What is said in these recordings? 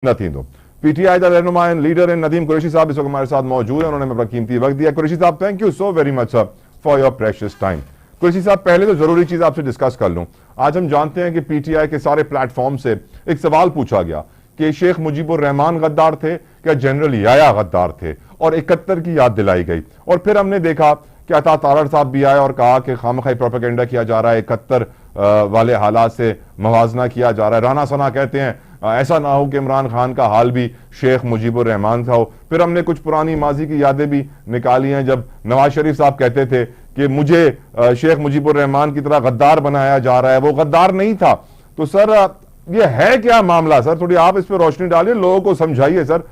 न थींदो। पीटीआई का रहनुमा लीडर नदीम कुरैशी साहब इस वक्त हमारे साथ मौजूद है। उन्होंने अपना कीमती वक्त दिया। कुरैशी साहब, thank you so very much for your precious time. Qureshi साहब, पहले तो जरूरी चीज आपसे डिस्कस कर लूं। आज हम जानते हैं कि पीटीआई के सारे प्लेटफॉर्म से एक सवाल पूछा गया कि शेख मुजीबुर रहमान गद्दार थे क्या जनरल याया गद्दार थे, और 71 की याद दिलाई गई। और फिर हमने देखा कि अता तारड़ साहब भी आए और कहा कि खामखाई प्रोपेगेंडा किया जा रहा है, 71 वाले हालात से मवाजना किया जा रहा है। राना सना कहते हैं ऐसा ना हो कि इमरान खान का हाल भी शेख मुजीबुर रहमान था हो। फिर हमने कुछ पुरानी माजी की यादें भी निकाली हैं, जब नवाज शरीफ साहब कहते थे कि मुझे शेख मुजीबुर रहमान की तरह गद्दार बनाया जा रहा है, वो गद्दार नहीं था। तो सर ये है क्या मामला? सर थोड़ी आप इस पर रोशनी डालिए, लोगों को समझाइए सर।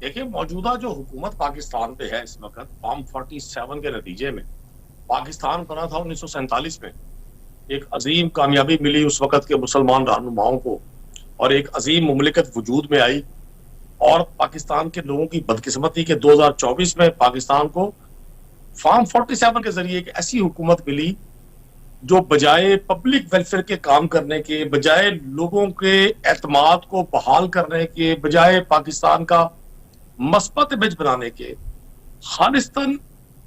देखिए, मौजूदा जो हुकूमत पाकिस्तान पे है इस वक्त, फॉर्म 47 के नतीजे में पाकिस्तान बना था 1947 में। एक अजीम कामयाबी मिली उस वक्त के मुसलमान रहनुमाओं को और एक अजीम मुमलिकत वजूद में आई। और पाकिस्तान के लोगों की बदकिस्मती के 2024 में पाकिस्तान को फॉर्म 47 के जरिए एक ऐसी हुकूमत मिली जो बजाय पब्लिक वेलफेयर के काम करने के, बजाय लोगों के एतमाद को बहाल करने के, बजाय पाकिस्तान का मस्बत इमेज बनाने के, खालिस्तान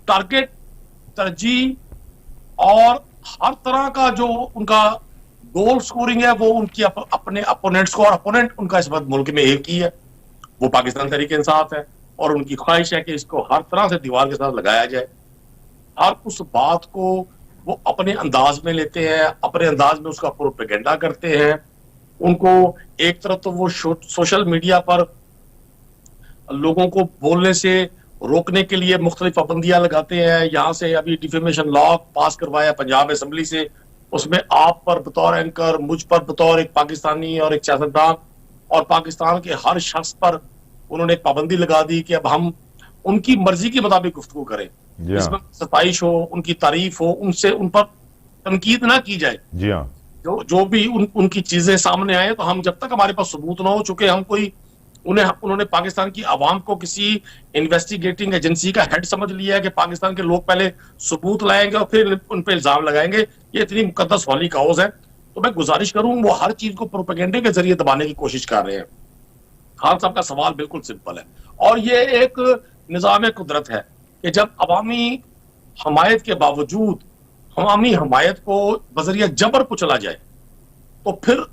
टारगेट, तरजीह और हर तरह का जो उनका गोल स्कोरिंग है वो उनकी अपने अपोनेंट्स को, और अपोनेंट उनका इस वक्त मुल्क में एक ही है, वो पाकिस्तान तहरीक इंसाफ है। और उनकी ख्वाहिश है कि इसको हर तरह से दीवार के साथ लगाया जाए। हर उस बात को वो अपने अंदाज में लेते हैं, अपने अंदाज में उसका प्रोपेगेंडा करते हैं। उनको एक तरफ तो वो सोशल मीडिया पर लोगों को बोलने से रोकने के लिए मुख्तलिफ पाबंदियां लगाते हैं। यहाँ से अभी डिफेमेशन लॉ पास करवाया पंजाब असेंबली से, उसमें आप पर बतौर एंकर, मुझ पर बतौर एक पाकिस्तानी और एक सियासतदान और पाकिस्तान के हर शख्स पर उन्होंने एक पाबंदी लगा दी कि अब हम उनकी मर्जी के मुताबिक गुफ्तगू करें, इसमें सताइश हो, उनकी तारीफ हो, उनसे उन पर तनकीद ना की जाए। जी हाँ, जो भी उनकी चीजें सामने आए, तो हम जब तक हमारे पास सबूत ना हो चुके, हम कोई उन्होंने पाकिस्तान की आवाम को किसी इन्वेस्टिगेटिंग एजेंसी का हेड समझ लिया है कि पाकिस्तान के लोग पहले सबूत लाएंगे और फिर उन पर इल्जाम लगाएंगे। ये इतनी मुकद्दस वाली काउज है। तो मैं गुजारिश करूं, वो हर चीज को प्रोपेगेंडे के जरिए दबाने की कोशिश कर रहे हैं। खान साहब का सवाल बिल्कुल सिंपल है, और ये एक निजाम कुदरत है कि जब अवामी हमायत के बावजूद अवामी हमायत को बजरिया जबर कुचला जाए तो फिर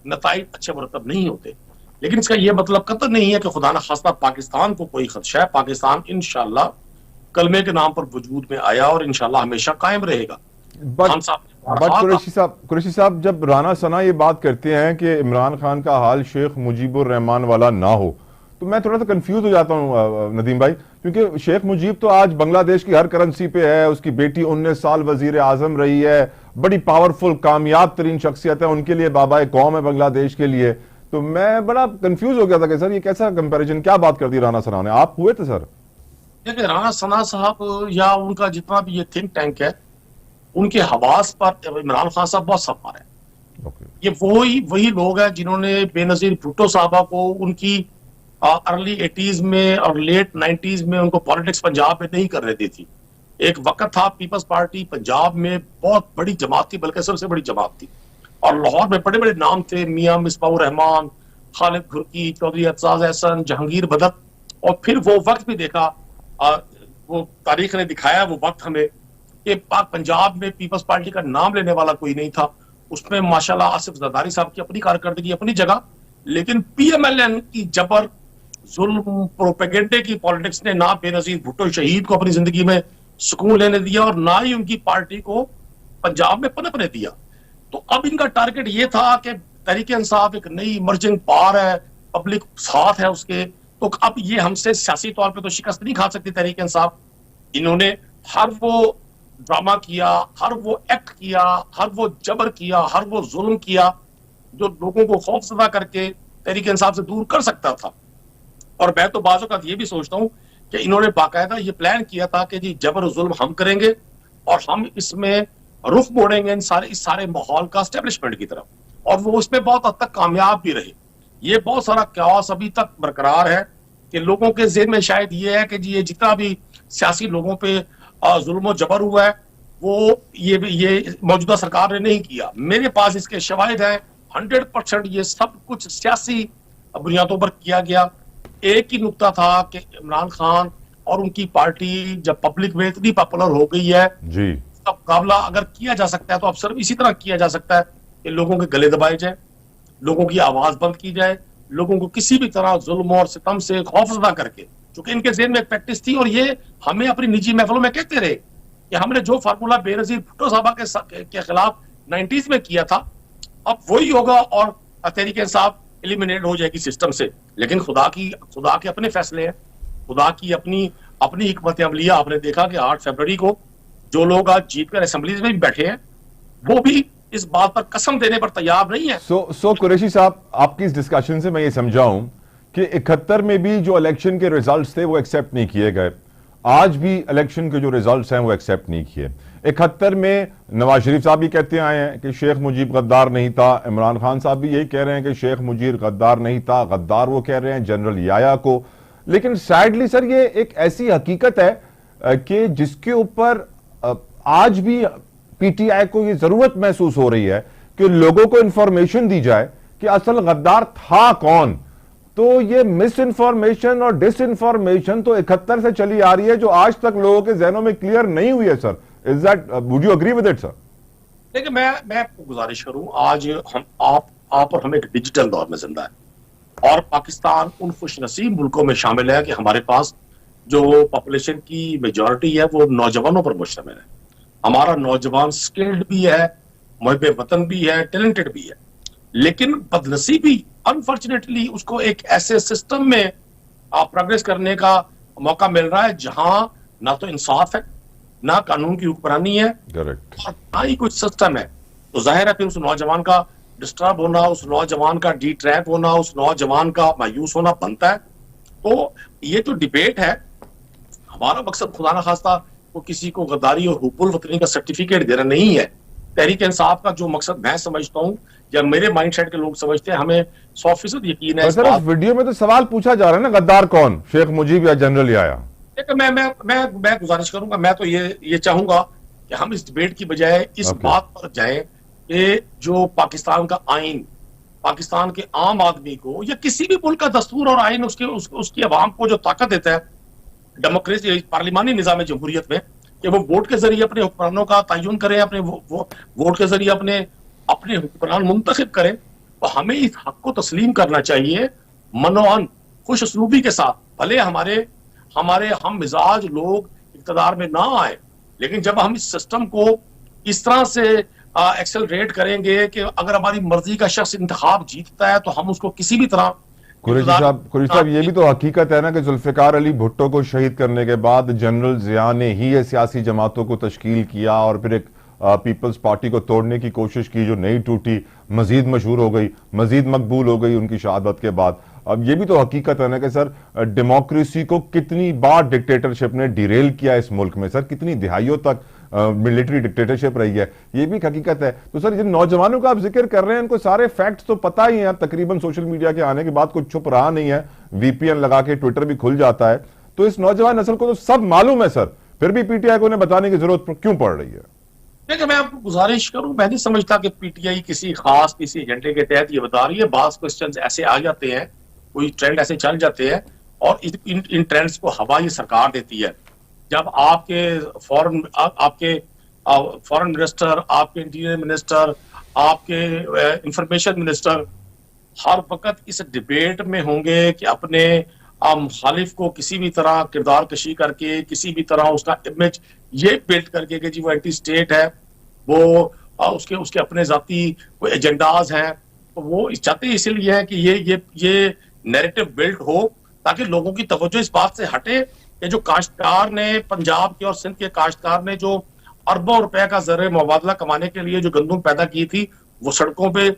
नताइज अच्छे मुरतब नहीं होते। लेकिन इसका यह मतलब कतई नहीं है कि खुदा न खास्ता पाकिस्तान को कोई खदशा है। पाकिस्तान इंशाल्लाह कलमे के नाम पर वजूद में आया और इंशाल्लाह हमेशा कायम रहेगा। कुरैशी साहब, जब राना सना ये बात करते हैं कि इमरान खान का हाल शेख मुजीबुर रहमान वाला ना हो, तो मैं थोड़ा सा कंफ्यूज हो जाता हूँ नदीम भाई, क्योंकि शेख मुजीब तो आज बांग्लादेश की हर करेंसी पे है, उसकी बेटी 19 साल वजीर आजम रही है, बड़ी पावरफुल कामयाब तरीन शख्सियत है, उनके लिए बाबा कौम है बांग्लादेश के लिए। तो मैं बड़ा कंफ्यूज हो गया था कि सर ये कैसा कंपैरिजन, क्या बात कर दी राना सना ने? आप हुए थे सर? देखिए, राना सना साहब या उनका जितना भी ये थिंक टैंक है, उनके हवास पर इमरान खान साहब बहुत सवार है। ये वही लोग हैं जिन्होंने बेनजीर भुट्टो साहबा को उनकी अर्ली 80s में और लेट 90s में उनको पॉलिटिक्स पंजाब में नहीं करने दी थी। एक वक्त था पीपल्स पार्टी पंजाब में बहुत बड़ी जमात थी, बल्कि सबसे बड़ी जमात थी, और लाहौर में बड़े बड़े नाम थे, मियां मिसबाहुर रहमान, खालिद घुर्की, चौधरी एतजाज एहसन, जहांगीर बदत। और फिर वो वक्त भी देखा, वो तारीख ने दिखाया वो वक्त हमें कि पंजाब में पीपल्स पार्टी का नाम लेने वाला कोई नहीं था। उसमें माशाल्लाह आसिफ जरदारी साहब की अपनी कारकर्दगी अपनी जगह, लेकिन पीएमएलएन की जबर, जुल्म, प्रोपेगेंडे की पॉलिटिक्स ने ना बेनजीर भुट्टो शहीद को अपनी जिंदगी में सुकून लेने दिया और ना ही उनकी पार्टी को पंजाब में पनपने दिया। तो अब इनका टारगेट ये था कि तहरीक इंसाफ एक नई इमर्जिंग पावर है, पब्लिक साथ है उसके, तो अब ये हमसे सियासी तौर पे तो शिकस्त नहीं खा सकती तहरीक इंसाफ। इन्होंने हर वो ड्रामा किया, हर वो एक्ट किया, हर वो जबर किया, हर वो जुल्म किया जो लोगों को खौफजदा करके तहरीक इंसाफ से दूर कर सकता था। और मैं तो बाज़ औक़ात ये भी सोचता हूँ कि इन्होंने बाकायदा ये प्लान किया था कि जी जबर और जुल्म हम करेंगे और हम इसमें रुख मोड़ेंगे इस सारे माहौल का एस्टेब्लिशमेंट की तरफ, और वो उसमें बहुत हद तक कामयाब भी रहे। ये बहुत सारा क्यास अभी तक बरकरार है कि लोगों के ज़हन में शायद ये है कि जी ये जितना भी सियासी लोगों पे जुल्म जबर हुआ है वो ये मौजूदा सरकार ने नहीं किया। मेरे पास इसके शवाहिद हैं 100% ये सब कुछ सियासी बुनियादों पर किया गया। एक ही नुक्ता था कि इमरान खान और उनकी पार्टी जब पब्लिक में इतनी पॉपुलर हो गई है, जी उसका मुकाबला अगर किया जा सकता है तो अब सिर्फ इसी तरह किया जा सकता है कि लोगों के गले दबाए जाए, लोगों की आवाज बंद की जाए, लोगों को किसी भी तरह जुल्म और सितम से खौफजदा करके, क्योंकि इनके ज़हन में एक प्रैक्टिस थी और ये हमें अपनी निजी महफिलों में कहते रहे कि हमने जो फार्मूला बेनजीर भुट्टो साहबा के खिलाफ 90s में किया था, अब वही होगा और तहरीक इंसाफ एलिमिनेट हो जाएगी सिस्टम से। लेकिन खुदा के अपने फैसले हैं, खुदा की अपनी अपनी हिकमत अमलिया। आपने देखा कि 8 फरवरी को जो लोग आज जीत कर असेंबलीज में भी बैठे हैं, वो भी इस बात पर कसम देने पर तैयार नहीं है। सो कुरैशी साहब, आपकी इस डिस्कशन से मैं ये समझाऊं कि 71 में भी जो इलेक्शन के रिजल्ट्स थे वो एक्सेप्ट नहीं किए गए, आज भी इलेक्शन के जो रिजल्ट्स हैं वो एक्सेप्ट नहीं किए। 71 में नवाज शरीफ साहब भी कहते आए हैं कि शेख मुजीब गद्दार नहीं था, इमरान खान साहब भी यही कह रहे हैं कि शेख मुजीब गद्दार नहीं था, गद्दार वो कह रहे हैं जनरल याया को। लेकिन सैडली सर ये एक ऐसी हकीकत है कि जिसके ऊपर आज भी पीटीआई को ये जरूरत महसूस हो रही है कि लोगों को इंफॉर्मेशन दी जाए कि असल गद्दार था कौन। तो ये मिस इंफॉर्मेशन और डिस इंफॉर्मेशन तो 71 से चली आ रही है, जो आज तक लोगों के जहनों में क्लियर नहीं हुई है sir. Is that, would you agree with it sir? देखिए, मैं आपको गुजारिश करूं, आज हम आप और हम एक डिजिटल दौर में जिंदा है और पाकिस्तान उन खुशनसीब मुल्कों में शामिल है कि हमारे पास जो पॉपुलेशन की मेजॉरिटी है वो नौजवानों पर मुश्तमिल है। हमारा नौजवान स्किल्ड भी है, मुहिब वतन भी है, टैलेंटेड भी है, लेकिन बदनसीबी अनफॉर्चुनेटली उसको एक ऐसे सिस्टम में प्रोग्रेस करने का मौका मिल रहा है जहां ना तो इंसाफ है, ना कानून की हुक्मरानी है, करेक्ट, और ना ही कुछ सिस्टम है। तो जाहिर है फिर उस नौजवान का डिस्टर्ब होना, उस नौजवान का डी ट्रैप होना, उस नौजवान का मायूस होना बनता है। तो ये जो डिबेट है, हमारा मकसद खुदा ना खास्ता वो किसी को गद्दारी और हुब्बुल वतनी का सर्टिफिकेट देना नहीं है। तहरीक इंसाफ का जो मकसद मैं समझता हूँ या मेरे माइंडसेट के लोग समझते हैं, हमें 100% यकीन है। सर इस वीडियो में तो सवाल पूछा जा रहा है ना, गद्दार कौन, शेख मुजीब या जनरल याया? मैं गुजारिश करूंगा, मैं तो ये चाहूंगा कि हम इस डिबेट की बजाय इस बात पर जाएं कि जो पाकिस्तान का आइन, पाकिस्तान के आम आदमी को या किसी भी मुल्क का दस्तूर और आइन उसकी आवाम को जो ताकत देता है डेमोक्रेसी पार्लिमानी निजाम जमहूरियत में, कि वो वोट के जरिए अपने हुक्मरानों का तयन करें, अपने वोट के जरिए अपने हुक्मरान मुंतखब करें। तो हमें इस हक को तस्लीम करना चाहिए मनोअन खुश उसलूबी के साथ। भले हमारे हम मिजाज लोग इक़्तिदार में ना आए, लेकिन जब हम इस सिस्टम को इस तरह से एक्सेलरेट करेंगे कि अगर हमारी मर्जी का शख्स इंतखाब जीतता है तो हम उसको किसी भी तरह। कुरैशी साहब, ये भी तो हकीकत है ना कि जुल्फिकार अली भुट्टो को शहीद करने के बाद जनरल जिया ने ही ये सियासी जमातों को तश्कील किया और फिर एक पीपल्स पार्टी को तोड़ने की कोशिश की जो नहीं टूटी, मजीद मशहूर हो गई, मजीद मकबूल हो गई उनकी शहादत के बाद। अब ये भी तो हकीकत है ना कि सर डेमोक्रेसी को कितनी बार डिक्टेटरशिप ने डिरेल किया इस मुल्क में सर, कितनी दिहाइयों तक मिलिट्री डिक्टेटरशिप रही है, ये भी हकीकत है। तो सर जिन नौजवानों का आप जिक्र कर रहे हैं उनको सारे फैक्ट्स तो पता ही है, तकरीबन सोशल मीडिया के आने के बाद कुछ छुप रहा नहीं है, वीपीएन लगा के ट्विटर भी खुल जाता है, तो इस नौजवान नस्ल को तो सब मालूम है सर, फिर भी पीटीआई को उन्हें बताने की जरूरत क्यों पड़ रही है? देखिए, मैं आपको गुजारिश करूं, मैं नहीं समझता कि पीटीआई किसी एजेंडे के तहत ये बता रही है। बात क्वेश्चंस ऐसे आ जाते हैं, कोई ट्रेंड ऐसे चल जाते हैं और इन ट्रेंड्स को हवा ये सरकार देती है। जब आपके फॉरेन मिनिस्टर, आपके इंटीरियर मिनिस्टर, आपके इंफॉर्मेशन मिनिस्टर हर वक्त इस डिबेट में होंगे कि अपने मुखालिफ को किसी भी तरह किरदार कशी करके, किसी भी तरह उसका इमेज ये बिल्ड करके कि जी वो एंटी स्टेट है, वो उसके अपने जाती कोई एजेंडाज हैं, तो वो चाहते इसलिए है कि ये नैरेटिव बिल्ड हो ताकि लोगों की तवज्जो इस बात से हटे कि जो काश्तकार ने, पंजाब के और सिंध के काश्तकार ने जो अरबों रुपए का ज़र मुबादला कमाने के लिए जो गंदम पैदा की थी, वो सड़कों पे